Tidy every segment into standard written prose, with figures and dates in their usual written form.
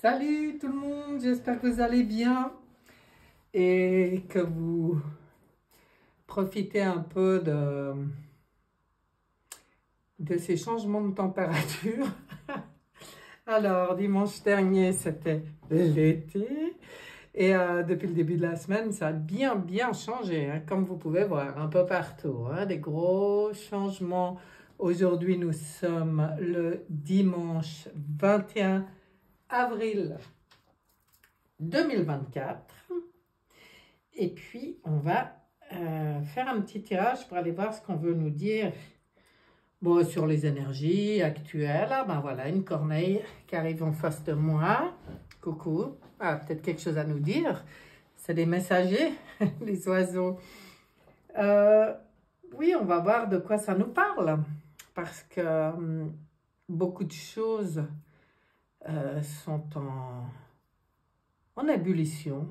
Salut tout le monde, j'espère que vous allez bien et que vous profitez un peu de ces changements de température. Alors, dimanche dernier, c'était l'été et depuis le début de la semaine, ça a bien changé, hein, comme vous pouvez voir, un peu partout, hein, des gros changements. Aujourd'hui, nous sommes le dimanche 21 avril 2024. Et puis, on va faire un petit tirage pour aller voir ce qu'on veut nous dire. Bon, sur les énergies actuelles, ah ben voilà, une corneille qui arrive en face de moi. Coucou, ah, peut-être quelque chose à nous dire. C'est des messagers, les oiseaux. Oui, on va voir de quoi ça nous parle. Parce que beaucoup de choses sont en ébullition,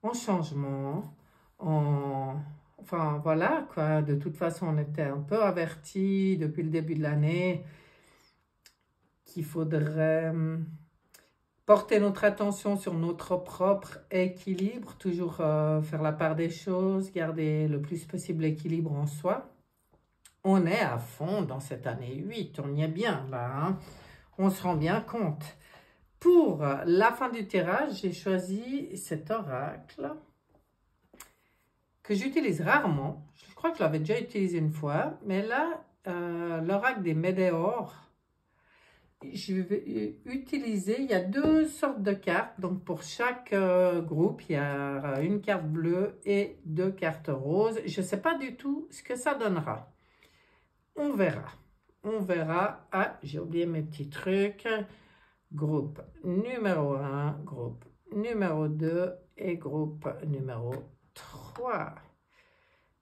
en changement, enfin voilà quoi. De toute façon, on était un peu avertis depuis le début de l'année qu'il faudrait porter notre attention sur notre propre équilibre, toujours faire la part des choses, garder le plus possible l'équilibre en soi. On est à fond dans cette année 8, on y est bien là, hein? On se rend bien compte. Pour la fin du tirage, j'ai choisi cet oracle que j'utilise rarement. Je crois que je l'avais déjà utilisé une fois, mais là, l'oracle des Médéors, je vais utiliser, il y a deux sortes de cartes, donc pour chaque groupe, il y a une carte bleue et deux cartes roses. Je ne sais pas du tout ce que ça donnera. On verra. Ah, j'ai oublié mes petits trucs. Groupe numéro 1, groupe numéro 2 et groupe numéro 3.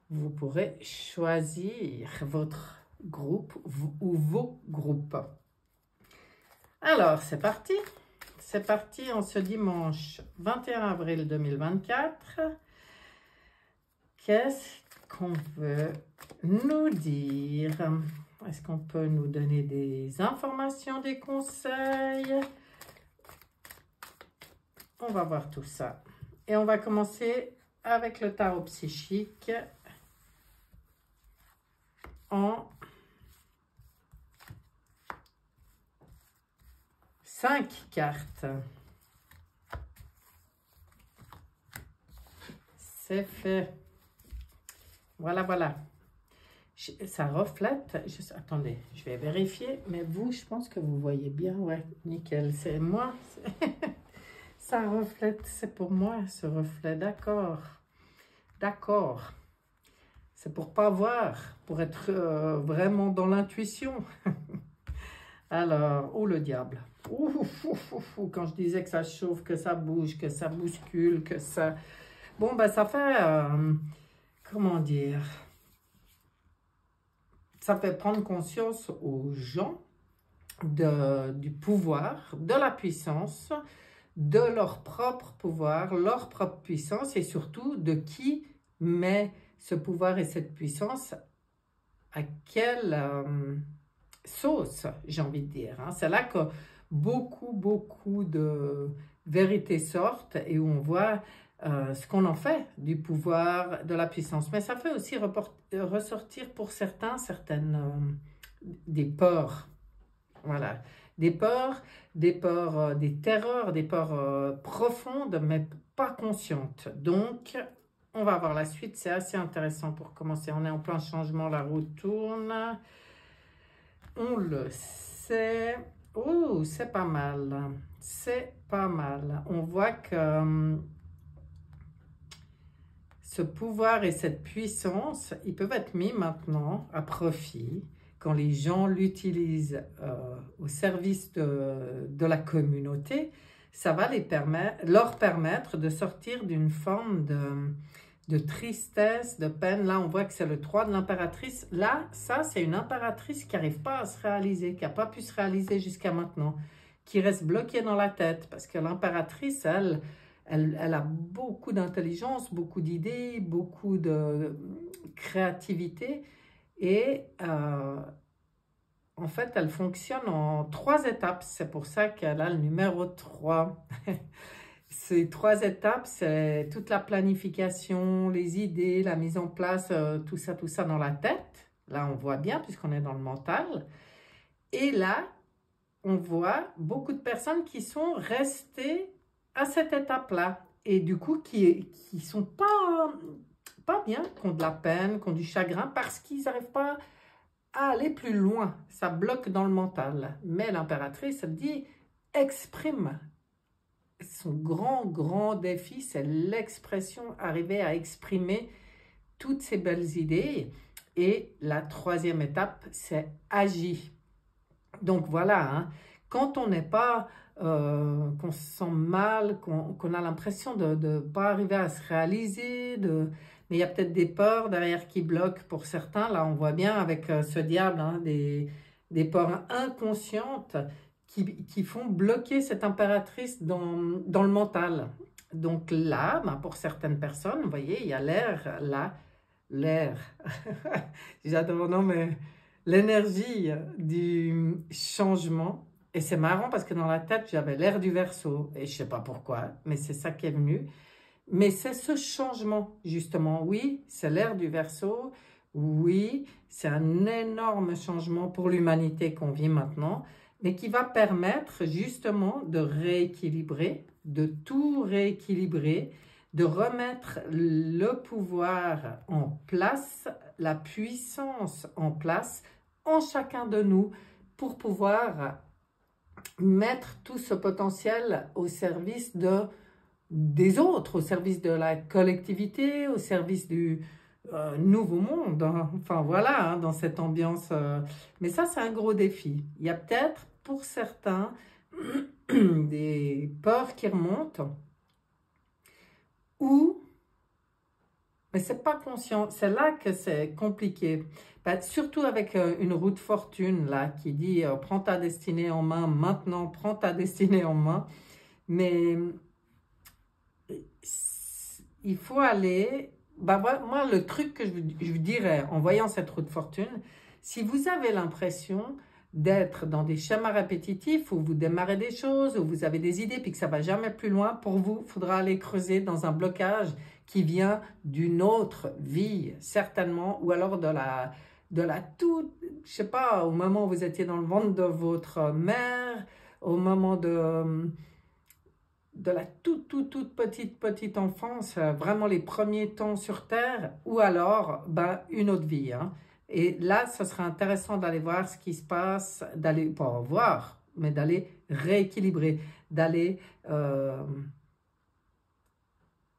Vous pourrez choisir votre groupe ou vos groupes. Alors, c'est parti. C'est parti en ce dimanche 21 avril 2024. Qu'est-ce qu'on veut nous dire? Est-ce qu'on peut nous donner des informations, des conseils? On va voir tout ça. Et on va commencer avec le tarot psychique en 5 cartes. C'est fait. Voilà. Ça reflète. Attendez, je vais vérifier. Mais vous, je pense que vous voyez bien. Ouais, nickel. C'est moi. Ça reflète. C'est pour moi, ce reflet. D'accord. C'est pour pas voir. Pour être vraiment dans l'intuition. Alors, oh le diable. Quand je disais que ça chauffe, que ça bouge, que ça bouscule, que ça... Bon, ben ça fait... comment dire? Ça fait prendre conscience aux gens du pouvoir, de la puissance, de leur propre pouvoir, leur propre puissance et surtout de qui met ce pouvoir et cette puissance à quelle sauce, j'ai envie de dire. Hein. C'est là que beaucoup de vérités sortent et où on voit ce qu'on en fait du pouvoir, de la puissance. Mais ça fait aussi ressortir pour certaines des peurs. Voilà. Des peurs, des terreurs, des peurs profondes, mais pas conscientes. Donc, on va voir la suite. C'est assez intéressant pour commencer. On est en plein changement, la roue tourne. On le sait. Oh, c'est pas mal. C'est pas mal. On voit que ce pouvoir et cette puissance, ils peuvent être mis maintenant à profit quand les gens l'utilisent au service de la communauté. Ça va leur permettre de sortir d'une forme de tristesse, de peine. Là, on voit que c'est le 3 de l'impératrice. Là, ça, c'est une impératrice qui n'arrive pas à se réaliser, qui n'a pas pu se réaliser jusqu'à maintenant, qui reste bloquée dans la tête. Parce que l'impératrice, elle a beaucoup d'intelligence, beaucoup d'idées, beaucoup de créativité. Et en fait, elle fonctionne en 3 étapes. C'est pour ça qu'elle a le numéro 3. Ces 3 étapes, c'est toute la planification, les idées, la mise en place, tout ça dans la tête. Là, on voit bien puisqu'on est dans le mental. Et là, on voit beaucoup de personnes qui sont restées à cette étape-là. Et du coup, qui sont pas bien, qui ont de la peine, qui ont du chagrin parce qu'ils n'arrivent pas à aller plus loin. Ça bloque dans le mental. Mais l'impératrice, elle dit, exprime. Son grand défi, c'est l'expression, arriver à exprimer toutes ces belles idées. Et la 3e étape, c'est agir. Donc voilà, hein, quand on n'est pas, qu'on se sent mal, qu'on a l'impression de ne pas arriver à se réaliser, mais il y a peut-être des peurs derrière qui bloquent pour certains. Là, on voit bien avec ce diable, hein, des peurs inconscientes qui font bloquer cette impératrice dans le mental. Donc là, ben, pour certaines personnes, vous voyez, il y a l'air là, l'air, j'adore, non mais l'énergie du changement. Et c'est marrant parce que dans la tête, j'avais l'air du Verseau, et je ne sais pas pourquoi, mais c'est ça qui est venu. Mais c'est ce changement, justement. Oui, c'est l'ère du Verseau. Oui, c'est un énorme changement pour l'humanité qu'on vit maintenant, mais qui va permettre justement de rééquilibrer, de tout rééquilibrer, de remettre le pouvoir en place, la puissance en place en chacun de nous pour pouvoir mettre tout ce potentiel au service des autres, au service de la collectivité, au service du nouveau monde. Hein. Enfin voilà, hein, dans cette ambiance. Mais ça, c'est un gros défi. Il y a peut-être pour certains des peurs qui remontent ou mais c'est pas conscient. C'est là que c'est compliqué. Ben, surtout avec une roue de fortune là qui dit prends ta destinée en main maintenant, prends ta destinée en main. Mais il faut aller. Ben, moi, le truc que je vous dirais en voyant cette roue de fortune, si vous avez l'impression d'être dans des schémas répétitifs où vous démarrez des choses, où vous avez des idées puis que ça va jamais plus loin, pour vous, il faudra aller creuser dans un blocage qui vient d'une autre vie, certainement, ou alors de la toute, je sais pas, au moment où vous étiez dans le ventre de votre mère, au moment de la toute petite enfance, vraiment les premiers temps sur Terre, ou alors ben, une autre vie. Hein. Et là, ce serait intéressant d'aller voir ce qui se passe, d'aller, pas voir, mais d'aller rééquilibrer, d'aller...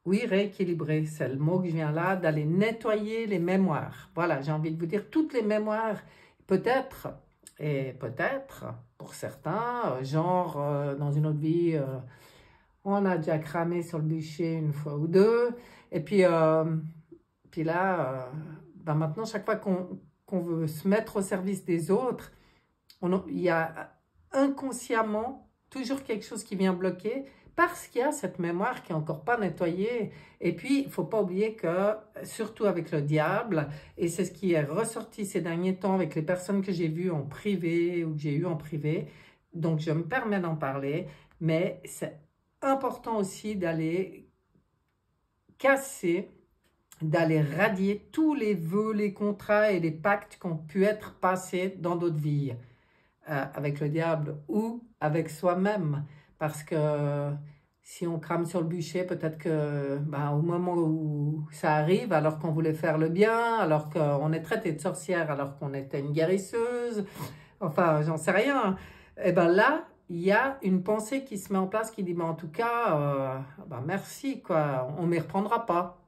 oui, rééquilibrer, c'est le mot que je viens là, d'aller nettoyer les mémoires. Voilà, j'ai envie de vous dire, toutes les mémoires, peut-être, et peut-être, pour certains, genre, dans une autre vie, on a déjà cramé sur le bûcher une fois ou deux, et puis là, ben maintenant, chaque fois qu'on veut se mettre au service des autres, il y a inconsciemment toujours quelque chose qui vient bloquer, parce qu'il y a cette mémoire qui n'est encore pas nettoyée. Et puis, il ne faut pas oublier que, surtout avec le diable, et c'est ce qui est ressorti ces derniers temps avec les personnes que j'ai vues en privé ou que j'ai eues en privé, donc je me permets d'en parler, mais c'est important aussi d'aller casser, d'aller radier tous les vœux, les contrats et les pactes qui ont pu être passés dans d'autres vies, avec le diable ou avec soi-même. Parce que si on crame sur le bûcher, peut-être que ben, au moment où ça arrive, alors qu'on voulait faire le bien, alors qu'on est traité de sorcière, alors qu'on était une guérisseuse, enfin, j'en sais rien. Et bien là, il y a une pensée qui se met en place qui dit, ben, en tout cas, ben, merci, quoi, on ne m'y reprendra pas.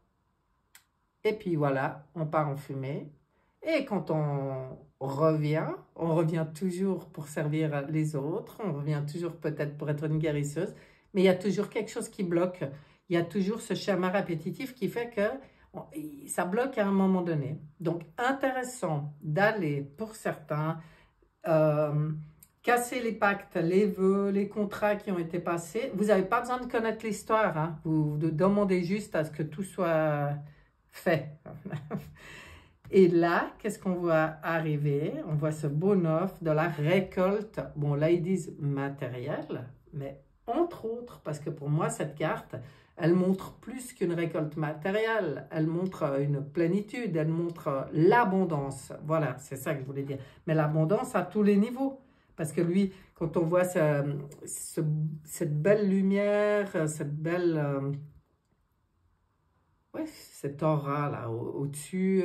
Et puis voilà, on part en fumée. Et quand on revient toujours pour servir les autres, on revient toujours peut-être pour être une guérisseuse, mais il y a toujours quelque chose qui bloque. Il y a toujours ce schéma répétitif qui fait que ça bloque à un moment donné. Donc, intéressant d'aller, pour certains, casser les pactes, les vœux, les contrats qui ont été passés. Vous n'avez pas besoin de connaître l'histoire, hein. Vous demandez juste à ce que tout soit fait. Et là, qu'est-ce qu'on voit arriver? On voit ce beau neuf de la récolte. Bon, là, ils disent matériel, mais entre autres, parce que pour moi, cette carte, elle montre plus qu'une récolte matérielle. Elle montre une plénitude, elle montre l'abondance. Voilà, c'est ça que je voulais dire. Mais l'abondance à tous les niveaux. Parce que lui, quand on voit cette belle lumière, cette belle... ouais, cette aura là au-dessus,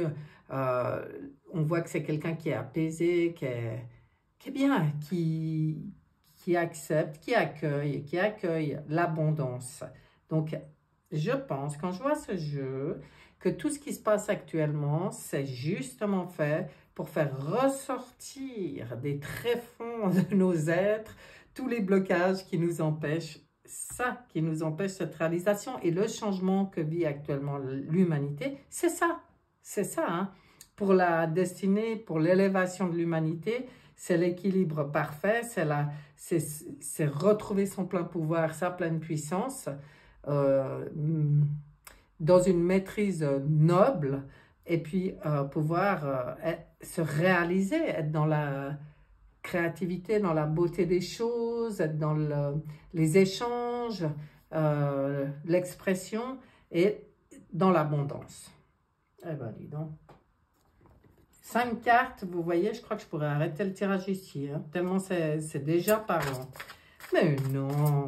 on voit que c'est quelqu'un qui est apaisé, qui est bien, qui accepte, qui accueille l'abondance. Donc, je pense, quand je vois ce jeu, que tout ce qui se passe actuellement, c'est justement fait pour faire ressortir des tréfonds de nos êtres, tous les blocages qui nous empêchent ça qui nous empêche cette réalisation et le changement que vit actuellement l'humanité, c'est ça. C'est ça, hein. Pour la destinée, pour l'élévation de l'humanité, c'est l'équilibre parfait, c'est retrouver son plein pouvoir, sa pleine puissance, euh, dans une maîtrise noble, et puis pouvoir se réaliser, être dans la créativité, dans la beauté des choses, être dans les échanges, l'expression et dans l'abondance. Eh bien, dis donc. 5 cartes, vous voyez, je crois que je pourrais arrêter le tirage ici, hein, tellement c'est déjà parlant. Mais non,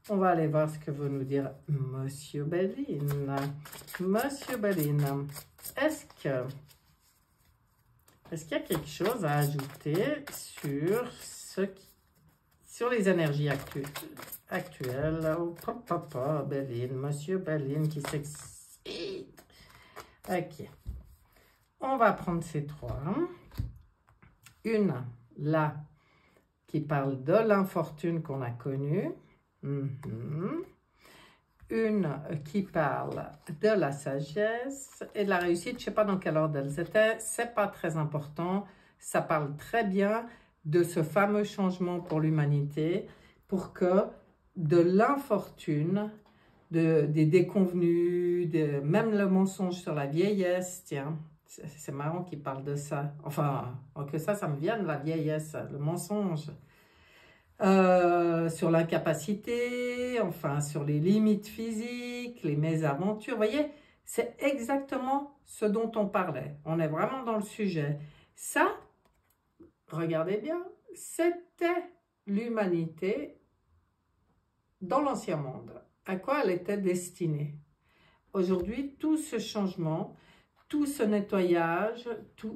on va aller voir ce que veut nous dire Monsieur Belline. Monsieur Belline, est-ce qu'il y a quelque chose à ajouter sur les énergies actuelles? Oh, papa, Belline, Monsieur Belline qui s'excite. Ok. On va prendre ces 3. Une, là, qui parle de l'infortune qu'on a connue. Une qui parle de la sagesse et de la réussite. Je ne sais pas dans quel ordre elles étaient. Ce n'est pas très important. Ça parle très bien de ce fameux changement pour l'humanité pour que de l'infortune, des déconvenus, même le mensonge sur la vieillesse, tiens, c'est marrant qu'il parle de ça. Enfin, que ça me vienne, la vieillesse, le mensonge. Sur l'incapacité, enfin sur les limites physiques, les mésaventures. Vous voyez, c'est exactement ce dont on parlait. On est vraiment dans le sujet. Ça, regardez bien, c'était l'humanité dans l'ancien monde. À quoi elle était destinée? Aujourd'hui, tout ce changement, tout ce nettoyage,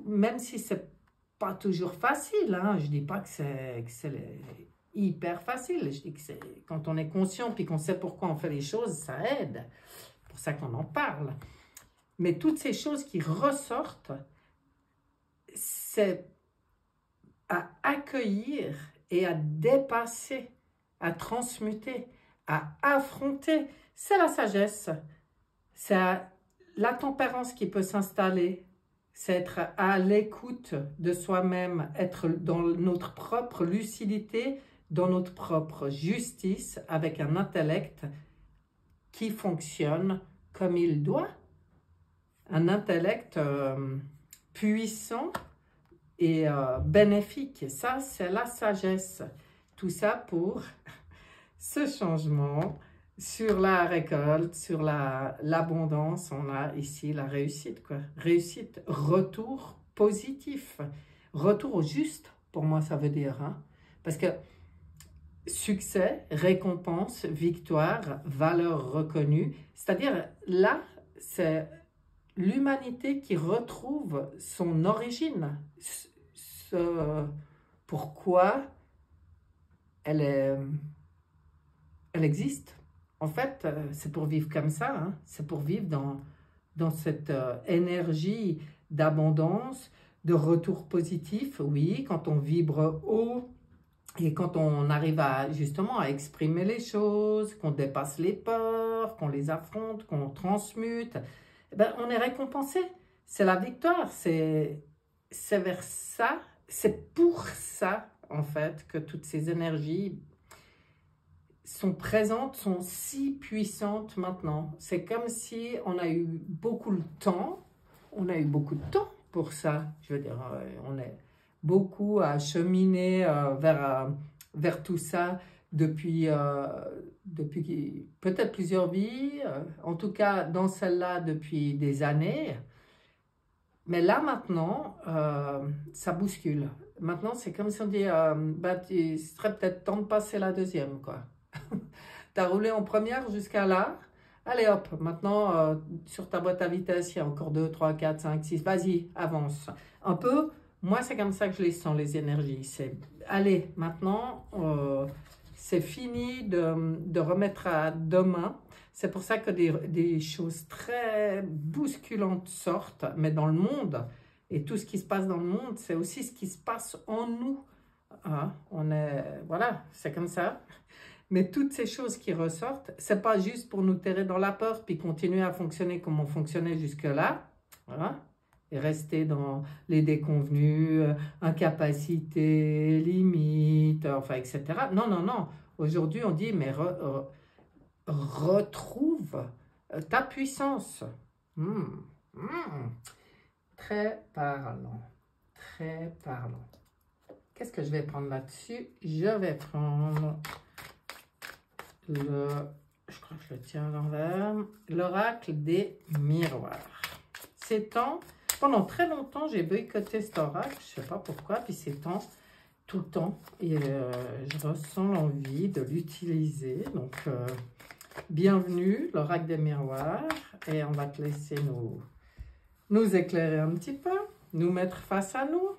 même si c'est pas toujours facile, hein, je dis pas que c'est hyper facile, je dis que c'est quand on est conscient puis qu'on sait pourquoi on fait les choses, ça aide, c'est pour ça qu'on en parle. Mais toutes ces choses qui ressortent, c'est à accueillir et à dépasser, à transmuter, à affronter. C'est la sagesse, c'est la tempérance qui peut s'installer, c'est être à l'écoute de soi-même, être dans notre propre lucidité, dans notre propre justice, avec un intellect qui fonctionne comme il doit. Un intellect puissant et bénéfique. Ça, c'est la sagesse. Tout ça pour ce changement sur la récolte, sur l'abondance. On a ici la réussite, quoi. Réussite, retour positif. Retour au juste, pour moi, ça veut dire. Hein? Parce que succès, récompense, victoire, valeur reconnue. C'est-à-dire, là, c'est l'humanité qui retrouve son origine. Pourquoi elle existe. En fait, c'est pour vivre comme ça. Hein? C'est pour vivre dans cette énergie d'abondance, de retour positif. Oui, quand on vibre haut, et quand on arrive justement à exprimer les choses, qu'on dépasse les peurs, qu'on les affronte, qu'on transmute, eh ben, on est récompensé. C'est la victoire. C'est vers ça, c'est pour ça, en fait, que toutes ces énergies sont présentes, sont si puissantes maintenant. C'est comme si on a eu beaucoup de temps, on a eu beaucoup de temps pour ça. Je veux dire, on est beaucoup à cheminer vers tout ça depuis peut-être plusieurs vies, en tout cas dans celle-là depuis des années. Mais là maintenant, ça bouscule. Maintenant, c'est comme si on dit, bah, il serait peut-être temps de passer la deuxième, quoi. Tu as roulé en première jusqu'à là. Allez hop, maintenant, sur ta boîte à vitesse, il y a encore 2, 3, 4, 5, 6. Vas-y, avance. Un peu, moi, c'est comme ça que je les sens, les énergies. C'est, allez, maintenant, c'est fini de remettre à demain. C'est pour ça que des choses très bousculantes sortent, mais dans le monde. Et tout ce qui se passe dans le monde, c'est aussi ce qui se passe en nous. Hein, voilà, c'est comme ça. Mais toutes ces choses qui ressortent, c'est pas juste pour nous terrer dans la peur puis continuer à fonctionner comme on fonctionnait jusque-là, voilà, et rester dans les déconvenus, incapacités, limites, enfin, etc. Non, non, non. Aujourd'hui, on dit, mais retrouve ta puissance. Très parlant, très parlant. Qu'est-ce que je vais prendre là-dessus? Je vais prendre je crois que je le tiens à l'envers, l'oracle des miroirs. Ces temps, pendant très longtemps, j'ai boycotté cet oracle, je ne sais pas pourquoi, puis ces temps, tout le temps, et je ressens l'envie de l'utiliser. Donc, bienvenue, l'oracle des miroirs, et on va te laisser nous éclairer un petit peu, nous mettre face à nous.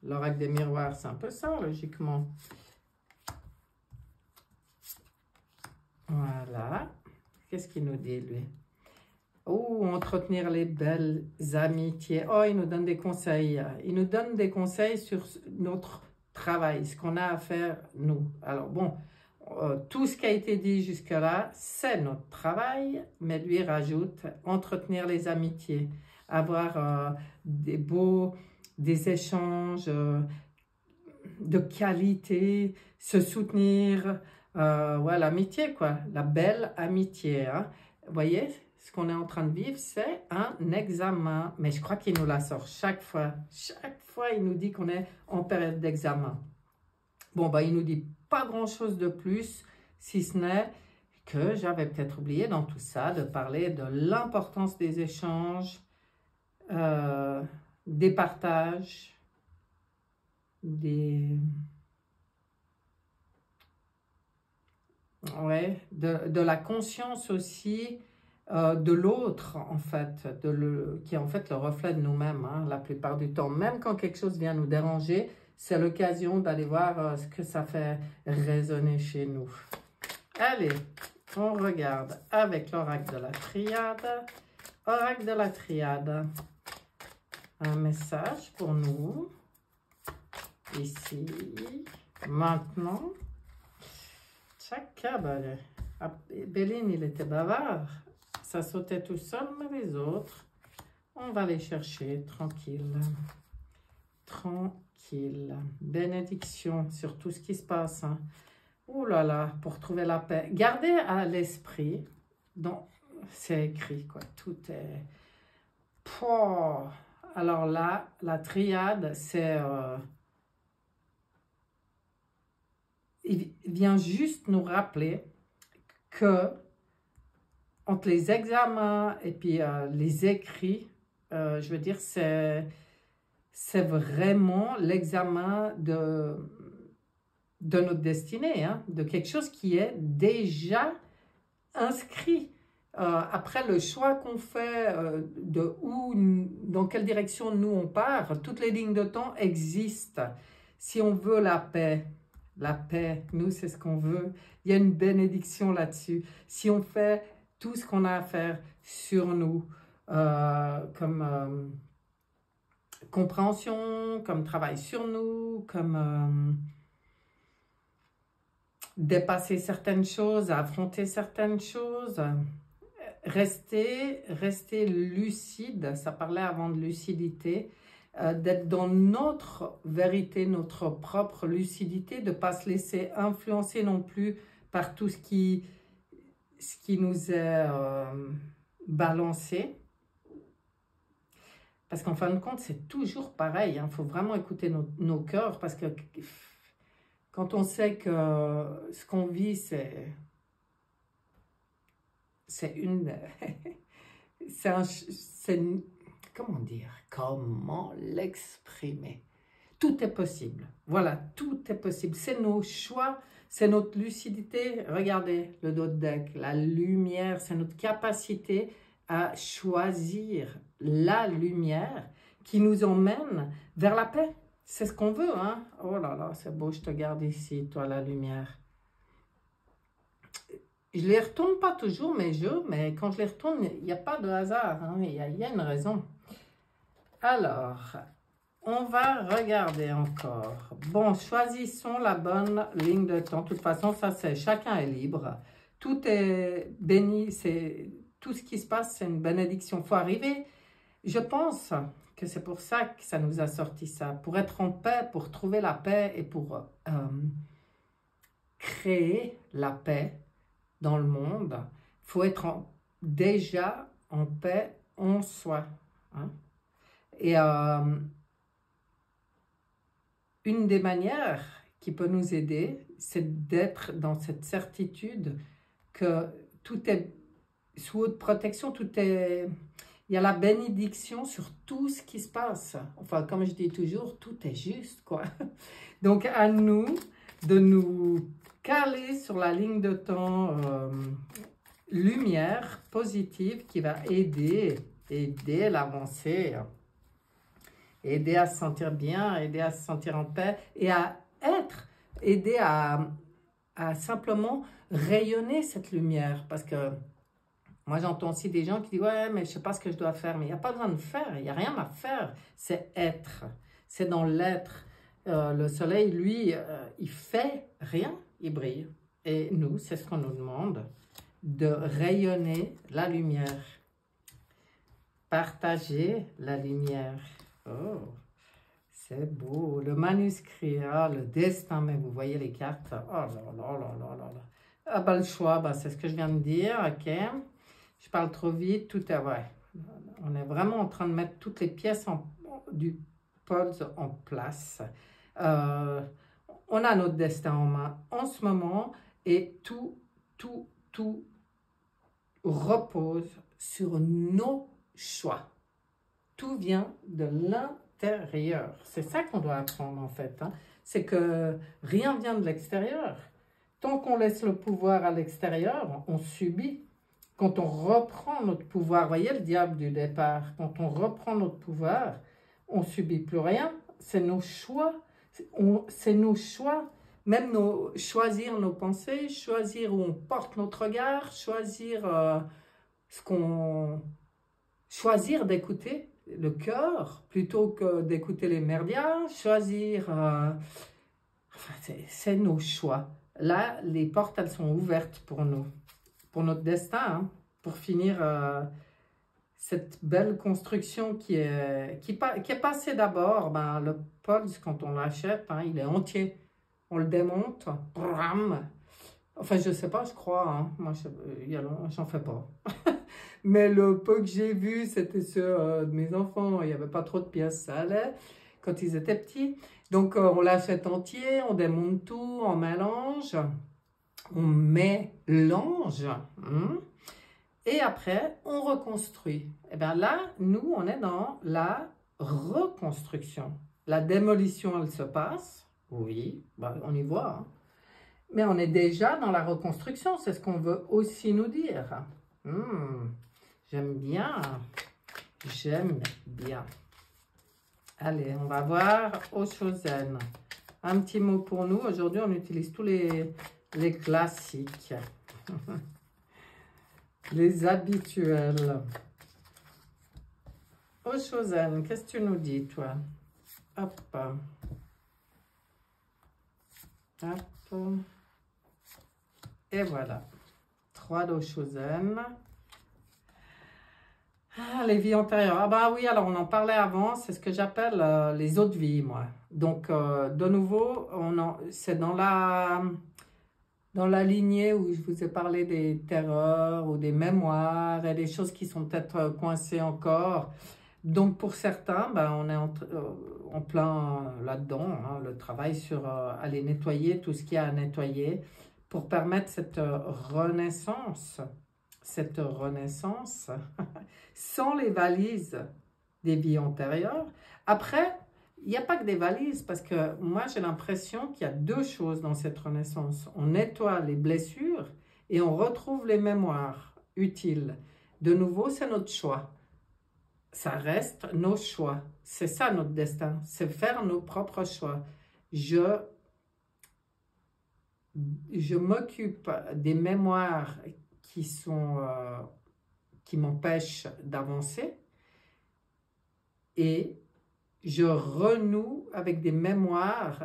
L'oracle des miroirs, c'est un peu ça, logiquement. Voilà. Qu'est-ce qu'il nous dit, lui? Oh, entretenir les belles amitiés. Oh, il nous donne des conseils. Il nous donne des conseils sur notre travail, ce qu'on a à faire, nous. Alors, bon, tout ce qui a été dit jusque-là, c'est notre travail, mais lui rajoute entretenir les amitiés, avoir des échanges de qualité, se soutenir. Ouais, l'amitié, quoi. La belle amitié. Hein. Vous voyez, ce qu'on est en train de vivre, c'est un examen. Mais je crois qu'il nous la sort chaque fois. Chaque fois, il nous dit qu'on est en période d'examen. Bon, ben, il nous dit pas grand-chose de plus, si ce n'est que j'avais peut-être oublié dans tout ça de parler de l'importance des échanges, des partages, ouais, de la conscience aussi de l'autre, en fait, qui est en fait le reflet de nous-mêmes, hein, la plupart du temps. Même quand quelque chose vient nous déranger, c'est l'occasion d'aller voir ce que ça fait résonner chez nous. Allez, on regarde avec l'oracle de la triade. Oracle de la triade. Un message pour nous. Ici, maintenant. Béline, il était bavard. Ça sautait tout seul, mais les autres, on va les chercher tranquille. Tranquille. Bénédiction sur tout ce qui se passe. Hein. Ouh là là, pour trouver la paix. Gardez à l'esprit, c'est écrit, quoi. Tout est... Pouah. Alors là, la triade, c'est... il vient juste nous rappeler que entre les examens et puis les écrits, je veux dire, c'est vraiment l'examen de notre destinée, hein, de quelque chose qui est déjà inscrit. Après le choix qu'on fait dans quelle direction nous on part, toutes les lignes de temps existent. Si on veut la paix, nous c'est ce qu'on veut. Il y a une bénédiction là-dessus. Si on fait tout ce qu'on a à faire sur nous, comme compréhension, comme travail sur nous, comme dépasser certaines choses, affronter certaines choses, rester lucide, ça parlait avant de lucidité, d'être dans notre vérité, notre propre lucidité, de ne pas se laisser influencer non plus par tout ce qui nous est balancé. Parce qu'en fin de compte, c'est toujours pareil. Il faut vraiment écouter nos cœurs parce que quand on sait que ce qu'on vit, c'est une... comment dire? Comment l'exprimer? Tout est possible. Voilà, tout est possible. C'est nos choix, c'est notre lucidité. Regardez le dos de deck, la lumière, c'est notre capacité à choisir la lumière qui nous emmène vers la paix. C'est ce qu'on veut, hein? Oh là là, c'est beau, je te garde ici, toi, la lumière. Je ne les retourne pas toujours, mes jeux, mais quand je les retourne, il n'y a pas de hasard, hein? Il y a une raison. Alors, on va regarder encore. Bon, choisissons la bonne ligne de temps. De toute façon, ça c'est chacun est libre. Tout est béni, c'est tout ce qui se passe, c'est une bénédiction. Il faut arriver. Je pense que c'est pour ça que ça nous a sorti ça, pour être en paix, pour trouver la paix et pour créer la paix dans le monde. Il faut être déjà en paix en soi. Hein? Et une des manières qui peut nous aider, c'est d'être dans cette certitude que tout est sous haute protection, il y a la bénédiction sur tout ce qui se passe. Enfin, comme je dis toujours, tout est juste, quoi. Donc, à nous de nous caler sur la ligne de temps lumière positive qui va aider l'avancée, aider à se sentir bien, aider à se sentir en paix et aider à simplement rayonner cette lumière. Parce que moi, j'entends aussi des gens qui disent « Ouais, mais je ne sais pas ce que je dois faire. » Mais il n'y a pas besoin de faire, il n'y a rien à faire. C'est être, c'est dans l'être. Le soleil, lui, il fait rien, il brille. Et nous, c'est ce qu'on nous demande, de rayonner la lumière. Partager la lumière. Oh, c'est beau. Le manuscrit, le destin, mais vous voyez les cartes. Oh là là là là là là. Ah bah le choix, bah, c'est ce que je viens de dire, ok. Je parle trop vite, tout est vrai. On est vraiment en train de mettre toutes les pièces du puzzle en place. On a notre destin en main en ce moment et tout repose sur nos choix. Tout vient de l'intérieur. C'est ça qu'on doit apprendre en fait. Hein. C'est que rien vient de l'extérieur. Tant qu'on laisse le pouvoir à l'extérieur, on subit. Quand on reprend notre pouvoir, voyez le diable du départ, quand on reprend notre pouvoir, on ne subit plus rien. C'est nos choix. C'est nos choix. Même choisir nos pensées, choisir où on porte notre regard, choisir choisir d'écouter le cœur plutôt que d'écouter les merdias, choisir, c'est nos choix. Là, les portes, elles sont ouvertes pour nous, pour notre destin, hein, pour finir cette belle construction qui est passée d'abord. Ben, le Pulse, quand on l'achète, hein, il est entier. On le démonte, bram. Enfin, je sais pas, je crois, hein. Moi, j'en fais pas. Mais le peu que j'ai vu, c'était ceux de mes enfants. Il n'y avait pas trop de pièces, ça allait, quand ils étaient petits. Donc, on l'achète entier, on démonte tout, on mélange. On mélange. Et après, on reconstruit. Et bien là, nous, on est dans la reconstruction. La démolition, elle se passe. Oui, ben, on y voit. Hein. Mais on est déjà dans la reconstruction. C'est ce qu'on veut aussi nous dire. J'aime bien. J'aime bien. Allez, on va voir Oshozen. Un petit mot pour nous. Aujourd'hui, on utilise tous les classiques. Les habituels. Oshozen, qu'est-ce que tu nous dis, toi? Hop. Hop. Et voilà. 3 d'Oshozen. Ah, les vies antérieures. Ah bah oui, alors on en parlait avant, c'est ce que j'appelle les autres vies, moi. Donc, de nouveau, c'est dans la lignée où je vous ai parlé des terreurs ou des mémoires et des choses qui sont peut-être coincées encore. Donc pour certains, ben, on est en plein là-dedans, hein, le travail sur aller nettoyer tout ce qu'il y a à nettoyer pour permettre cette renaissance sans les valises des vies antérieures. Après, il n'y a pas que des valises, parce que moi j'ai l'impression qu'il y a deux choses dans cette renaissance. On nettoie les blessures et on retrouve les mémoires utiles. De nouveau, c'est notre choix. Ça reste nos choix. C'est ça notre destin, c'est faire nos propres choix. Je m'occupe des mémoires qui m'empêchent d'avancer et je renoue avec des mémoires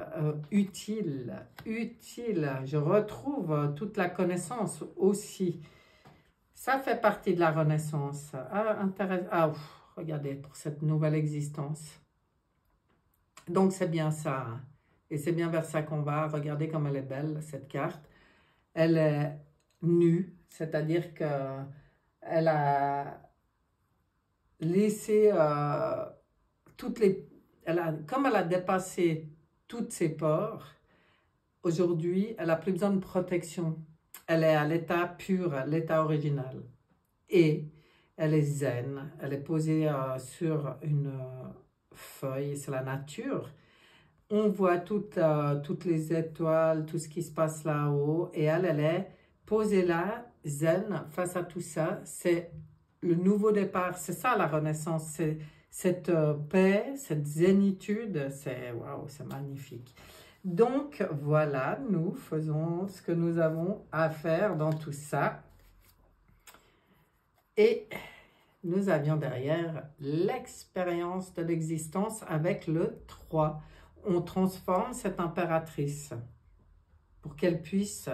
utiles. Je retrouve toute la connaissance aussi. Ça fait partie de la renaissance. Ah, intéressant. Ah, regardez, pour cette nouvelle existence. Donc, c'est bien ça. Et c'est bien vers ça qu'on va. Regardez comme elle est belle, cette carte. Elle est nue, c'est-à-dire qu'elle a laissé comme elle a dépassé toutes ses peurs, aujourd'hui, elle n'a plus besoin de protection. Elle est à l'état pur, à l'état original. Et elle est zen, elle est posée sur une feuille, c'est la nature. On voit toutes les étoiles, tout ce qui se passe là-haut. Et elle est posée là, zen, face à tout ça. C'est le nouveau départ, c'est ça la renaissance, c'est cette paix, cette zénitude, waouh, c'est magnifique. Donc voilà, nous faisons ce que nous avons à faire dans tout ça. Et nous avions derrière l'expérience de l'existence avec le 3. On transforme cette impératrice pour qu'elle puisse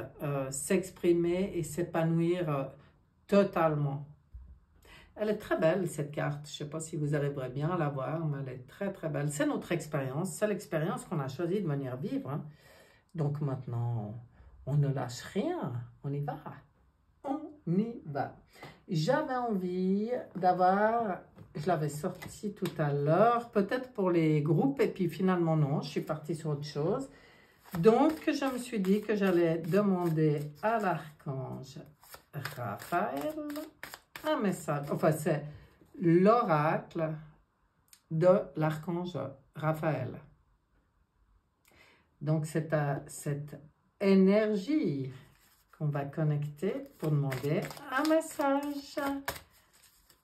s'exprimer et s'épanouir totalement. Elle est très belle, cette carte. Je ne sais pas si vous arriverez bien à la voir, mais elle est très très belle. C'est notre expérience, c'est l'expérience qu'on a choisi de venir vivre. Hein. Donc maintenant, on ne lâche rien, on y va. On y va. J'avais envie d'avoir, je l'avais sorti tout à l'heure, peut-être pour les groupes, et puis finalement non, je suis partie sur autre chose. Donc, je me suis dit que j'allais demander à l'archange Raphaël un message. Enfin, c'est l'oracle de l'archange Raphaël. Donc, c'est à cette énergie qu'on va connecter pour demander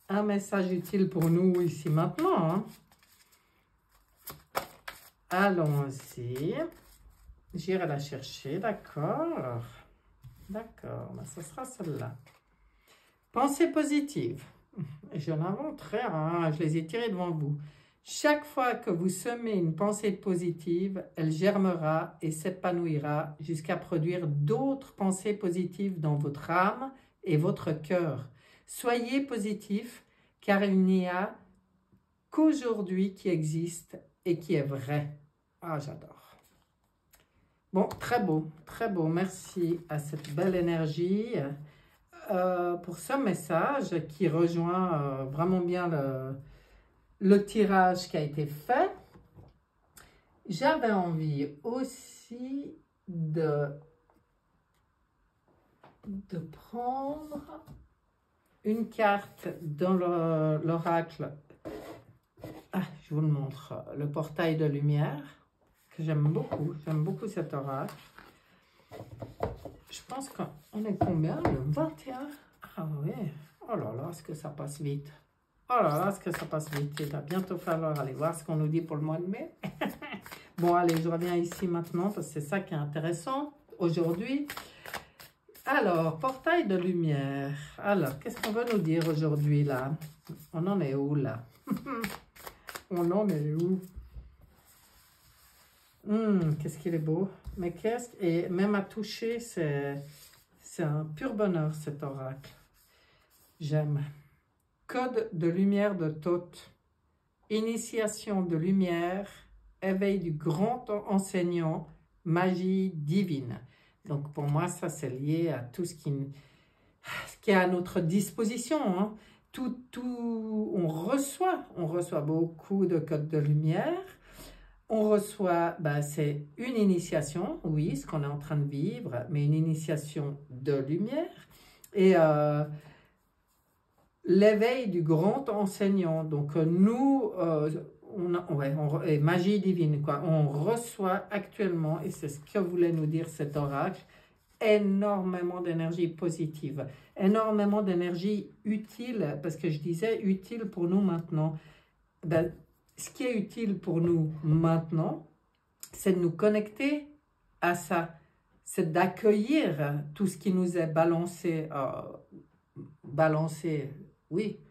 un message utile pour nous ici maintenant. Hein. Allons-y. J'irai la chercher, d'accord. D'accord, ben, ce sera celle-là. Pensée positive. Je l'invente rien, hein, je les ai tirées devant vous. Chaque fois que vous semez une pensée positive, elle germera et s'épanouira jusqu'à produire d'autres pensées positives dans votre âme et votre cœur. Soyez positif, car il n'y a qu'aujourd'hui qui existe et qui est vrai. Ah, j'adore. Bon, très beau. Merci à cette belle énergie pour ce message qui rejoint vraiment bien le tirage qui a été fait. J'avais envie aussi de prendre une carte dans l'oracle. Ah, je vous le montre. Le portail de lumière, que j'aime beaucoup. J'aime beaucoup cet oracle. Je pense qu'on est combien? Le 21? Ah oui. Oh là là, est-ce que ça passe vite? Oh là là, est-ce que ça passe vite? Il va bientôt falloir aller voir ce qu'on nous dit pour le mois de mai. Bon, allez, je reviens ici maintenant parce que c'est ça qui est intéressant aujourd'hui. Alors, portail de lumière. Alors, qu'est-ce qu'on veut nous dire aujourd'hui là? On en est où là? On en est où? Qu'est-ce qu'il est beau. Mais et même à toucher, c'est un pur bonheur cet oracle. J'aime. Code de lumière de Thoth. Initiation de lumière. Éveil du grand enseignant. Magie divine. Donc pour moi, ça c'est lié à tout ce qui est à notre disposition. Hein. on reçoit beaucoup de codes de lumière. On reçoit, ben, c'est une initiation, oui, ce qu'on est en train de vivre, mais une initiation de lumière. Et l'éveil du grand enseignant. Donc nous, et magie divine, quoi. On reçoit actuellement, et c'est ce que voulait nous dire cet oracle, énormément d'énergie positive, énormément d'énergie utile, parce que je disais utile pour nous maintenant. Ben, ce qui est utile pour nous maintenant, c'est de nous connecter à ça, c'est d'accueillir tout ce qui nous est balancé, oui,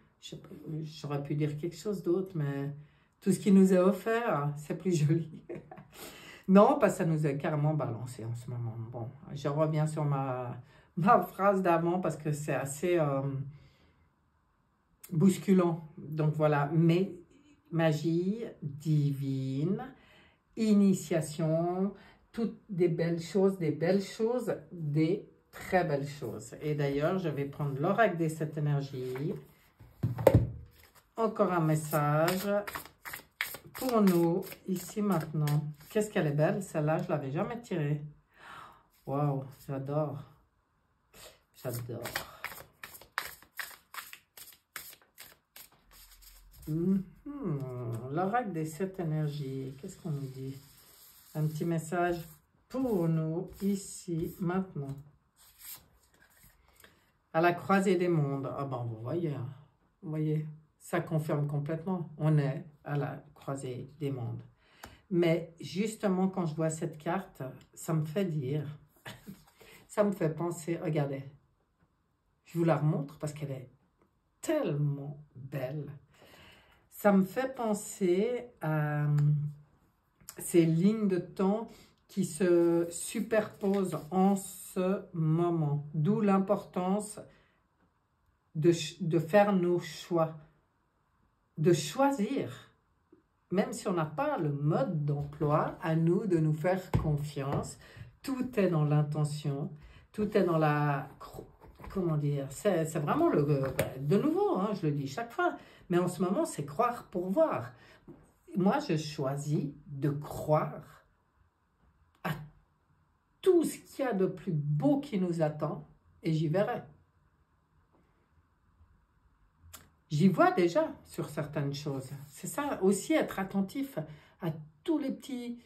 j'aurais pu dire quelque chose d'autre, mais tout ce qui nous est offert, c'est plus joli. Non, parce que ça nous est carrément balancé en ce moment. Bon, je reviens sur ma phrase d'avant parce que c'est assez bousculant. Donc voilà, mais magie divine, initiation, toutes des belles choses, des très belles choses. Et d'ailleurs, je vais prendre l'oracle des 7 énergies. Encore un message pour nous, ici maintenant. Qu'est-ce qu'elle est belle, celle-là, je ne l'avais jamais tirée. Waouh, j'adore. J'adore. L'oracle des 7 énergies, qu'est-ce qu'on nous dit? Un petit message pour nous, ici, maintenant. À la croisée des mondes. Ah ben, vous voyez, ça confirme complètement. On est à la croisée des mondes. Mais justement, quand je vois cette carte, ça me fait dire, ça me fait penser, regardez, je vous la remontre parce qu'elle est tellement belle. Ça me fait penser à ces lignes de temps qui se superposent en ce moment. D'où l'importance de faire nos choix, de choisir. Même si on n'a pas le mode d'emploi, à nous de nous faire confiance. Tout est dans l'intention, tout est dans la... Comment dire? C'est vraiment de nouveau, hein, je le dis chaque fois. Mais en ce moment, c'est croire pour voir. Moi, je choisis de croire à tout ce qu'il y a de plus beau qui nous attend et j'y verrai. J'y vois déjà sur certaines choses. C'est ça aussi, être attentif à tous les petits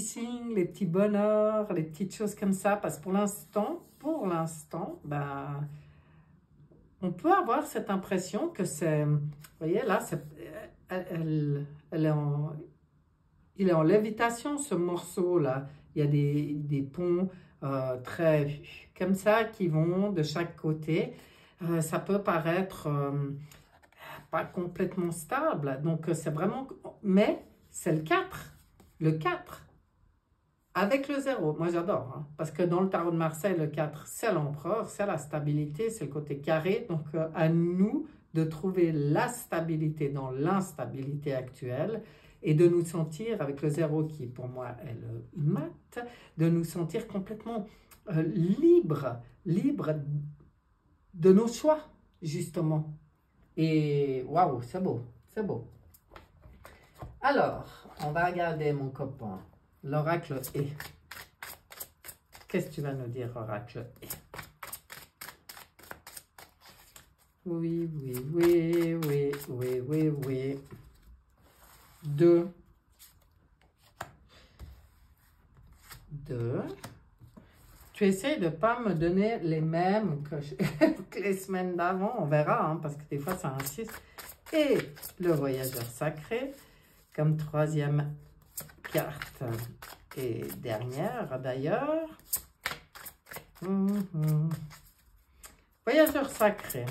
signes, les petits bonheurs, les petites choses comme ça. Parce que pour l'instant, ben, on peut avoir cette impression que c'est... Vous voyez, là, il est en lévitation, ce morceau-là. Il y a des ponts très comme ça qui vont de chaque côté. Ça peut paraître pas complètement stable. Donc, c'est vraiment... Mais c'est le 4. Le 4. Avec le 0. Moi, j'adore. Hein, parce que dans le tarot de Marseille, le 4, c'est l'empereur, c'est la stabilité, c'est le côté carré. Donc, à nous de trouver la stabilité dans l'instabilité actuelle et de nous sentir, avec le 0 qui, pour moi, est le mat, de nous sentir complètement libres de nos choix, justement. Et waouh, c'est beau, c'est beau. Alors, on va regarder mon copain, l'oracle E. Qu'est-ce que tu vas nous dire, oracle E? Oui. 2. Tu essaies de ne pas me donner les mêmes que les semaines d'avant, on verra, hein, parce que des fois ça insiste. Et le voyageur sacré, comme 3e carte et dernière d'ailleurs. Voyageur sacré.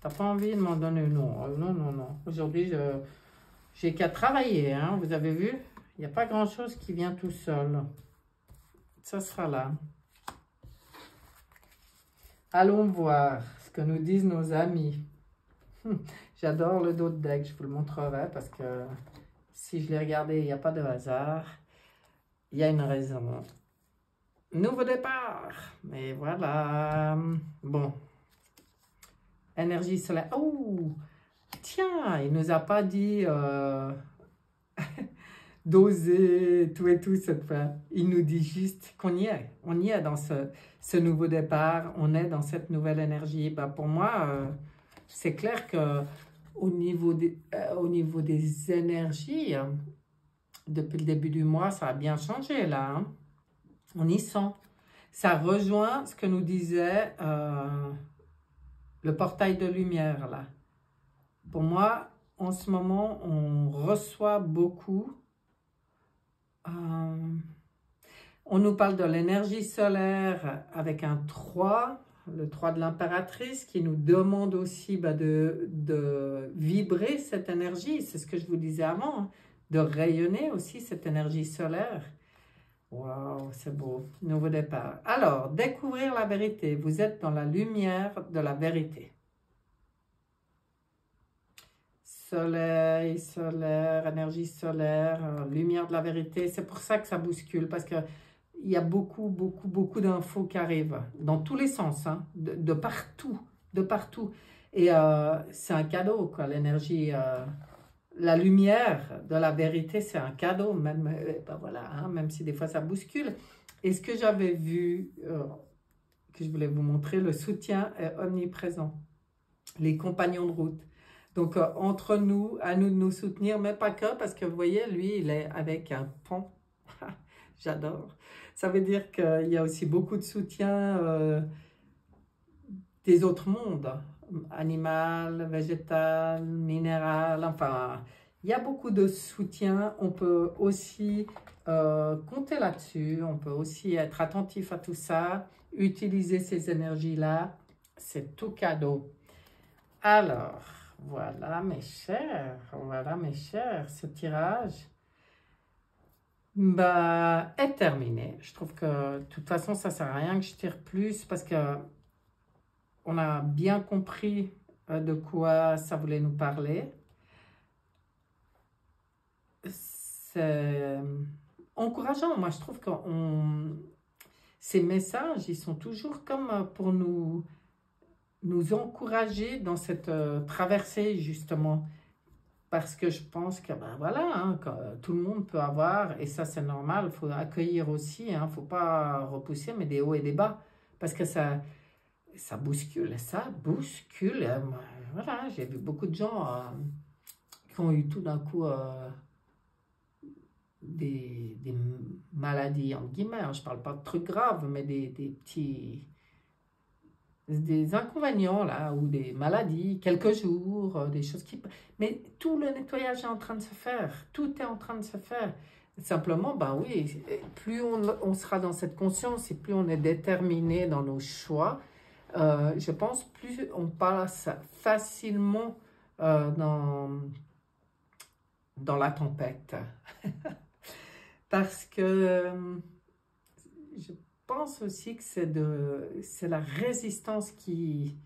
T'as pas envie de m'en donner? Non, non. Aujourd'hui, j'ai qu'à travailler, hein, vous avez vu? Il n'y a pas grand-chose qui vient tout seul. Ça sera là. Allons voir ce que nous disent nos amis. J'adore le dos de deck, je vous le montrerai parce que si je l'ai regardé, il n'y a pas de hasard. Il y a une raison. Nouveau départ. Mais voilà. Bon. énergie solaire. Oh, tiens, il nous a pas dit d'oser tout et tout cette fois. Il nous dit juste qu'on y est. On y est dans ce nouveau départ. On est dans cette nouvelle énergie. Bah, pour moi, c'est clair que au niveau des énergies, depuis le début du mois, ça a bien changé là. Hein. On y sent. Ça rejoint ce que nous disait le portail de lumière là. Pour moi, en ce moment, on reçoit beaucoup. On nous parle de l'énergie solaire avec un 3, le 3 de l'impératrice, qui nous demande aussi de vibrer cette énergie. C'est ce que je vous disais avant, hein, de rayonner aussi cette énergie solaire. Waouh, c'est beau. Nouveau départ. Alors, découvrir la vérité. Vous êtes dans la lumière de la vérité. Soleil, solaire, énergie solaire, lumière de la vérité. C'est pour ça que ça bouscule, parce qu'il y a beaucoup d'infos qui arrivent, dans tous les sens, hein, de partout, de partout. Et c'est un cadeau, quoi, l'énergie, la lumière de la vérité, c'est un cadeau, même, ben voilà, hein, même si des fois ça bouscule. Et ce que j'avais vu, que je voulais vous montrer, le soutien est omniprésent, les compagnons de route. Donc, entre nous, à nous de nous soutenir, mais pas que, parce que vous voyez, lui, il est avec un pont. J'adore. Ça veut dire qu'il y a aussi beaucoup de soutien des autres mondes, animal, végétal, minéral, enfin, il y a beaucoup de soutien. On peut aussi compter là-dessus, on peut aussi être attentif à tout ça, utiliser ces énergies-là, c'est tout cadeau. Alors... voilà mes chers, ce tirage est terminé. Je trouve que de toute façon, ça ne sert à rien que je tire plus parce que on a bien compris de quoi ça voulait nous parler. C'est encourageant. Moi, je trouve que ces messages, ils sont toujours comme pour nous encourager dans cette traversée, justement. Parce que je pense que, ben voilà, hein, que tout le monde peut avoir, et ça c'est normal, il faut accueillir aussi, il ne faut pas repousser, mais des hauts et des bas. Parce que ça bouscule, voilà, j'ai vu beaucoup de gens qui ont eu tout d'un coup des maladies, entre guillemets, hein, je ne parle pas de trucs graves, mais des inconvénients là, ou des maladies, quelques jours, des choses qui... Mais tout le nettoyage est en train de se faire, tout est en train de se faire. Simplement, ben oui, plus on sera dans cette conscience et plus on est déterminé dans nos choix, je pense plus on passe facilement dans la tempête. Parce que je pense aussi que c'est la résistance qui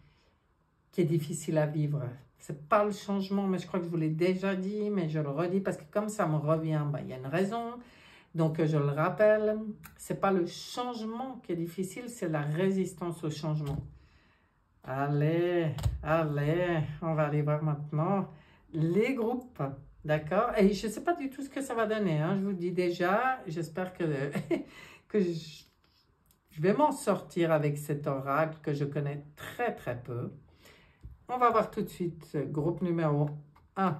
est difficile à vivre. C'est pas le changement, mais je crois que je vous l'ai déjà dit, mais je le redis parce que comme ça me revient, ben, il y a une raison. Donc je le rappelle, c'est pas le changement qui est difficile, c'est la résistance au changement. Allez, on va aller voir maintenant les groupes. D'accord? Et je ne sais pas du tout ce que ça va donner. Hein. Je vous dis déjà, j'espère que je vais m'en sortir avec cet oracle que je connais très peu. On va voir tout de suite groupe numéro 1.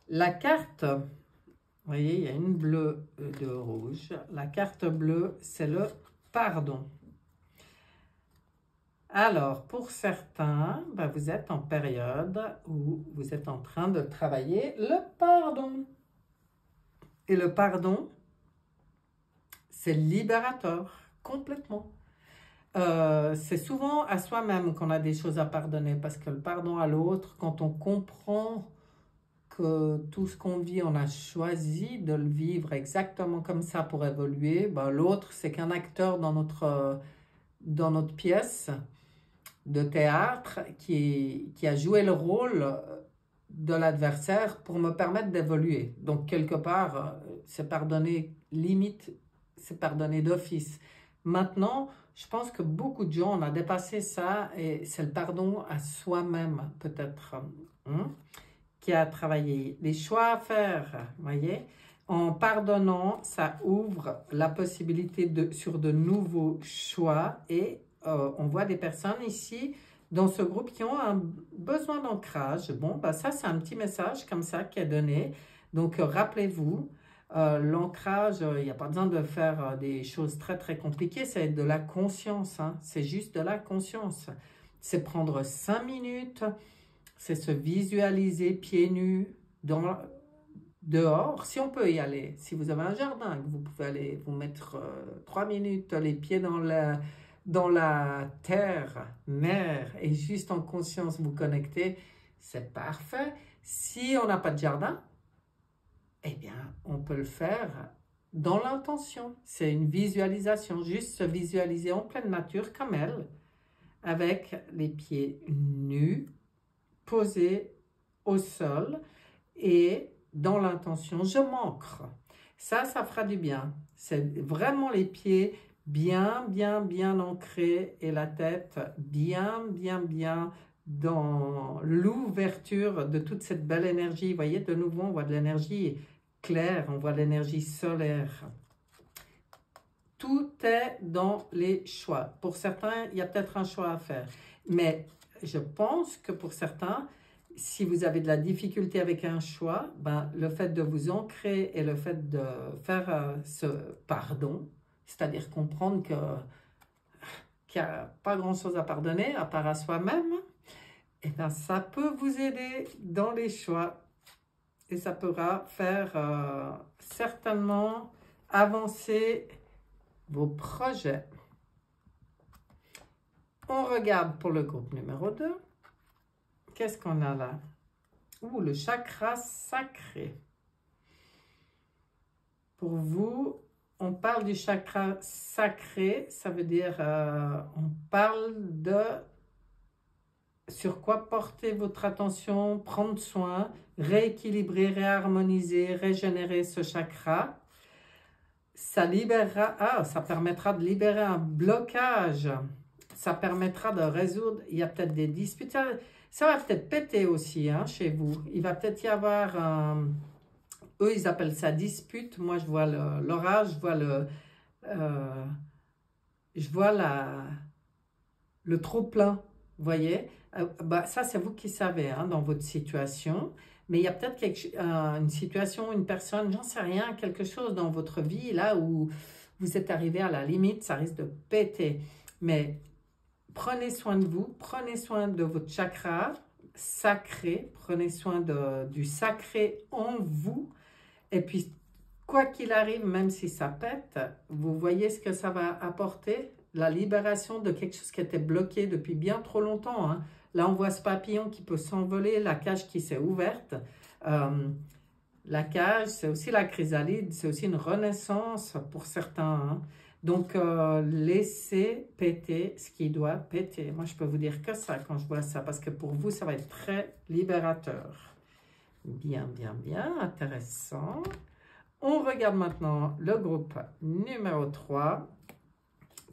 La carte, vous voyez, il y a une bleue et deux rouges. La carte bleue, c'est le pardon. Alors, pour certains, ben, vous êtes en période où vous êtes en train de travailler le pardon. Et le pardon, c'est libérateur, complètement. C'est souvent à soi-même qu'on a des choses à pardonner, parce que le pardon à l'autre, quand on comprend que tout ce qu'on vit, on a choisi de le vivre exactement comme ça pour évoluer, ben, l'autre, c'est qu'un acteur dans notre pièce de théâtre qui a joué le rôle de l'adversaire pour me permettre d'évoluer. Donc, quelque part, c'est pardonner limite, c'est pardonner d'office. Maintenant, Je pense que beaucoup de gens, on a dépassé ça et c'est le pardon à soi-même peut-être hein, qui a travaillé. Les choix à faire, voyez, en pardonnant, ça ouvre la possibilité sur de nouveaux choix et on voit des personnes ici dans ce groupe qui ont un besoin d'ancrage. Bon, bah ça c'est un petit message comme ça qui est donné. Donc rappelez-vous, l'ancrage, il n'y a pas besoin de faire des choses très très compliquées, c'est de la conscience, hein. C'est juste de la conscience. C'est prendre 5 minutes, c'est se visualiser pieds nus dehors, si on peut y aller. Si vous avez un jardin, que vous pouvez aller vous mettre 3 minutes les pieds dans la terre, mer, et juste en conscience vous connecter, c'est parfait. Si on n'a pas de jardin, eh bien, on peut le faire dans l'intention. C'est une visualisation, juste se visualiser en pleine nature comme elle, avec les pieds nus, posés au sol et dans l'intention, je m'ancre. Ça fera du bien. C'est vraiment les pieds bien, bien, bien ancrés et la tête bien, bien, bien dans l'ouverture de toute cette belle énergie. Vous voyez, de nouveau, on voit de l'énergie claire, on voit de l'énergie solaire. Tout est dans les choix. Pour certains, il y a peut-être un choix à faire. Mais je pense que pour certains, si vous avez de la difficulté avec un choix, ben, le fait de vous ancrer et le fait de faire ce pardon, c'est-à-dire comprendre qu'il n'y a pas grand-chose à pardonner à part à soi-même, et ben, ça peut vous aider dans les choix et ça pourra faire certainement avancer vos projets. On regarde pour le groupe numéro 2. Qu'est-ce qu'on a là? Ouh, le chakra sacré. Pour vous, on parle du chakra sacré, ça veut dire, on parle de sur quoi porter votre attention, prendre soin, rééquilibrer, réharmoniser, régénérer ce chakra. Ça libérera, ça permettra de libérer un blocage. Ça permettra de résoudre, il y a peut-être des disputes. Ça va peut-être péter aussi hein, chez vous. Il va peut-être y avoir, eux ils appellent ça dispute. Moi je vois l'orage, je vois le trop-plein, vous voyez. Bah, ça c'est vous qui savez hein, dans votre situation. Mais il y a peut-être une situation, une personne, j'en sais rien, quelque chose dans votre vie là où vous êtes arrivé à la limite, ça risque de péter. Mais prenez soin de vous, prenez soin de votre chakra sacré, prenez soin du sacré en vous. Et puis, quoi qu'il arrive, même si ça pète, vous voyez ce que ça va apporter, la libération de quelque chose qui était bloqué depuis bien trop longtemps. Hein. Là, on voit ce papillon qui peut s'envoler, la cage qui s'est ouverte. La cage, c'est aussi la chrysalide, c'est aussi une renaissance pour certains. Hein. Donc, laissez péter ce qui doit péter. Moi, je peux vous dire que ça quand je vois ça, parce que pour vous, ça va être très libérateur. Bien, bien, bien, intéressant. On regarde maintenant le groupe numéro 3.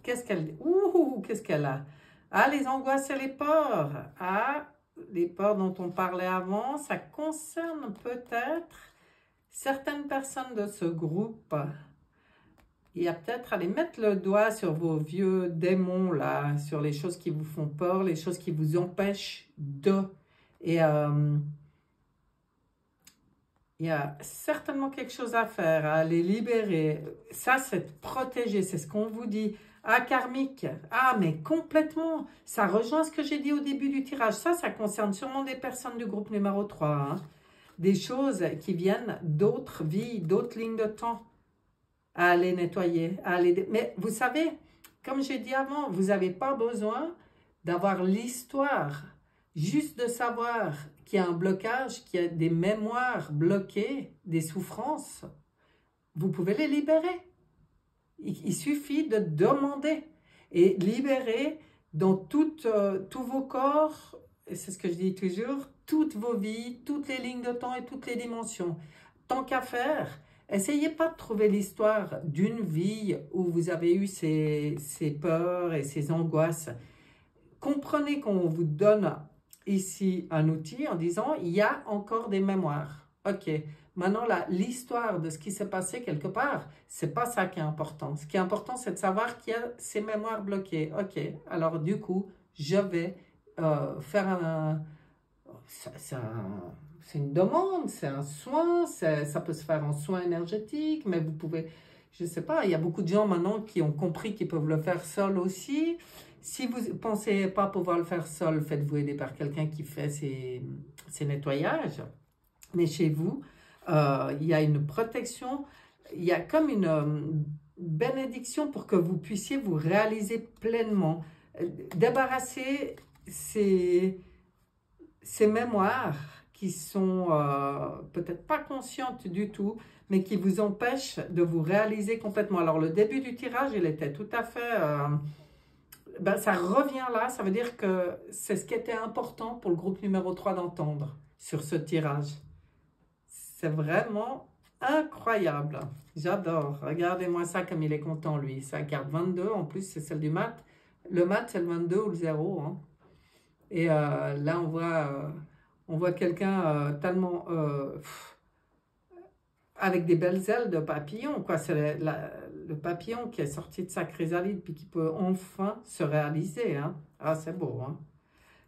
Qu'est-ce qu'elle a? Ah, les angoisses et les peurs. Ah, les peurs dont on parlait avant, ça concerne peut-être certaines personnes de ce groupe. Il y a peut-être à aller mettre le doigt sur vos vieux démons, là, sur les choses qui vous font peur, les choses qui vous empêchent de. Et il y a certainement quelque chose à faire, à les libérer. Ça, c'est protéger, c'est ce qu'on vous dit. Ah, karmique. Ah, mais complètement. Ça rejoint ce que j'ai dit au début du tirage. Ça concerne sûrement des personnes du groupe numéro 3. Hein. Des choses qui viennent d'autres vies, d'autres lignes de temps à aller nettoyer. Mais vous savez, comme j'ai dit avant, vous n'avez pas besoin d'avoir l'histoire. Juste de savoir qu'il y a un blocage, qu'il y a des mémoires bloquées, des souffrances, vous pouvez les libérer. Il suffit de demander et libérer dans tous vos corps, et c'est ce que je dis toujours, toutes vos vies, toutes les lignes de temps et toutes les dimensions. Tant qu'à faire, Essayez pas de trouver l'histoire d'une vie où vous avez eu ces peurs et ces angoisses. Comprenez qu'on vous donne ici un outil en disant, il y a encore des mémoires. Ok, maintenant l'histoire de ce qui s'est passé quelque part, c'est pas ça qui est important. Ce qui est important, c'est de savoir qu'il y a ces mémoires bloquées. Ok, alors du coup, je vais faire c'est une demande, c'est un soin, ça peut se faire en soin énergétique, mais vous pouvez, je sais pas, il y a beaucoup de gens maintenant qui ont compris qu'ils peuvent le faire seul aussi. Si vous ne pensez pas pouvoir le faire seul, faites-vous aider par quelqu'un qui fait ces nettoyages. Mais chez vous, il y a une protection, il y a comme une bénédiction pour que vous puissiez vous réaliser pleinement. Débarrasser ces mémoires qui sont peut-être pas conscientes du tout, mais qui vous empêchent de vous réaliser complètement. Alors le début du tirage, il était tout à fait... ben, ça revient là, ça veut dire que c'est ce qui était important pour le groupe numéro 3 d'entendre sur ce tirage. C'est vraiment incroyable. J'adore. Regardez-moi ça comme il est content lui. Sa carte 22, en plus c'est celle du mat. Le mat c'est le 22 ou le 0. Hein. Et là on voit quelqu'un tellement... avec des belles ailes de papillon, quoi. C'est le papillon qui est sorti de sa chrysalide puis qui peut enfin se réaliser. Hein. Ah, c'est beau. Hein.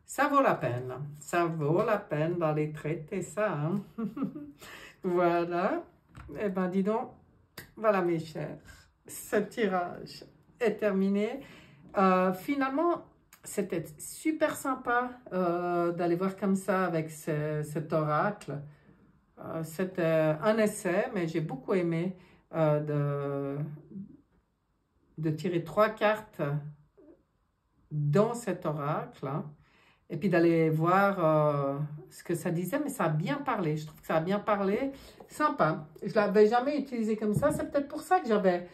Ça vaut la peine. Ça vaut la peine d'aller traiter ça. Hein. Voilà. Eh ben, dis donc. Voilà, mes chers. Ce tirage est terminé. Finalement, c'était super sympa d'aller voir comme ça avec cet oracle. C'était un essai, mais j'ai beaucoup aimé de tirer 3 cartes dans cet oracle, hein, et puis d'aller voir ce que ça disait, mais ça a bien parlé. Je trouve que ça a bien parlé. Sympa. Je ne l'avais jamais utilisé comme ça. C'est peut-être pour ça que j'avais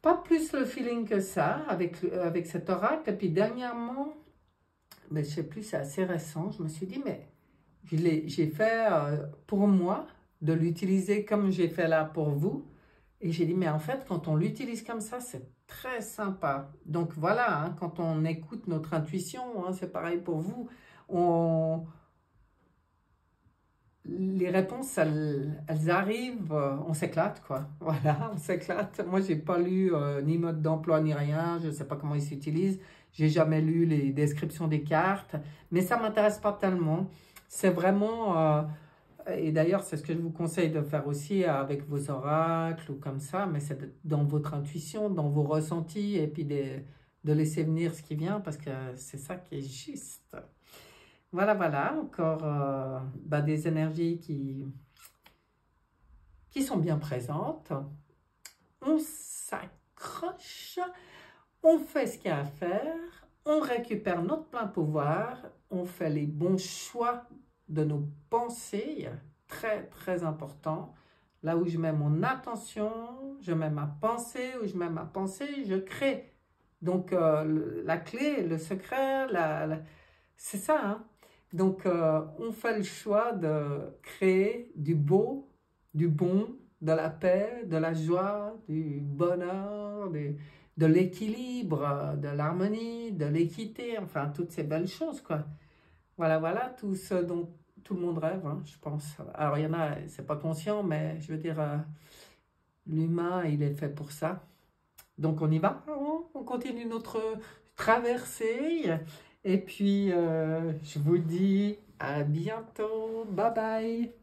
pas plus le feeling que ça avec cet oracle. Et puis dernièrement, mais je ne sais plus, c'est assez récent, je me suis dit, mais j'ai fait pour moi de l'utiliser comme j'ai fait là pour vous. Et j'ai dit, mais en fait, quand on l'utilise comme ça, c'est très sympa. Donc voilà, hein, quand on écoute notre intuition, hein, c'est pareil pour vous. Les réponses, elles arrivent, on s'éclate, quoi. Voilà, on s'éclate. Moi, j'ai pas lu ni mode d'emploi, ni rien. Je ne sais pas comment ils s'utilisent. J'ai jamais lu les descriptions des cartes. Mais ça m'intéresse pas tellement. C'est vraiment... et d'ailleurs, c'est ce que je vous conseille de faire aussi avec vos oracles ou comme ça. Mais c'est dans votre intuition, dans vos ressentis. Et puis de laisser venir ce qui vient parce que c'est ça qui est juste. Voilà, voilà, encore des énergies qui sont bien présentes. On s'accroche, on fait ce qu'il y a à faire, on récupère notre plein pouvoir, on fait les bons choix de nos pensées, très très important. Là où je mets mon attention, je mets ma pensée, où je mets ma pensée, je crée. Donc la clé, le secret, c'est ça, hein. Donc, on fait le choix de créer du beau, du bon, de la paix, de la joie, du bonheur, de l'équilibre, de l'harmonie, de l'équité, enfin, toutes ces belles choses, quoi. Voilà, voilà, tout ce dont tout le monde rêve, hein, je pense. Alors, il y en a, c'est pas conscient, mais je veux dire, l'humain, il est fait pour ça. Donc, on y va, on continue notre traversée. Et puis, je vous dis à bientôt. Bye bye.